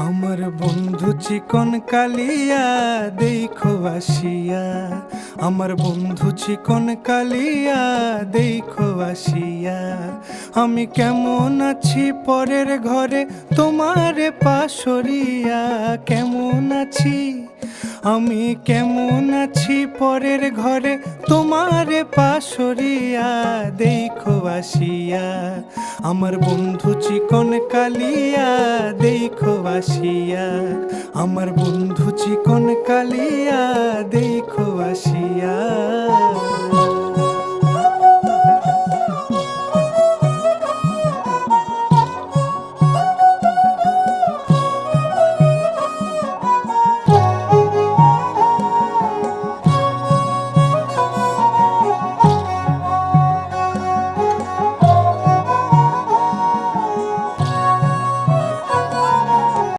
আমার বন্ধু চিকন কালিয়া দেখো আসিয়া, আমার বন্ধু চিকন কালিয়া দেখো আসিয়া। আমি কেমন আছি পরের ঘরে তোমারে পাশরিয়া, কেমন আছি আমি কেমন আছি পরের ঘরে তোমারে পাশরিয়া দেখো আসিয়া। আমার বন্ধু চিকন কালিয়া দেখো আসিয়া, আমার বন্ধু চিকন কালিয়া দেখো আসিয়া।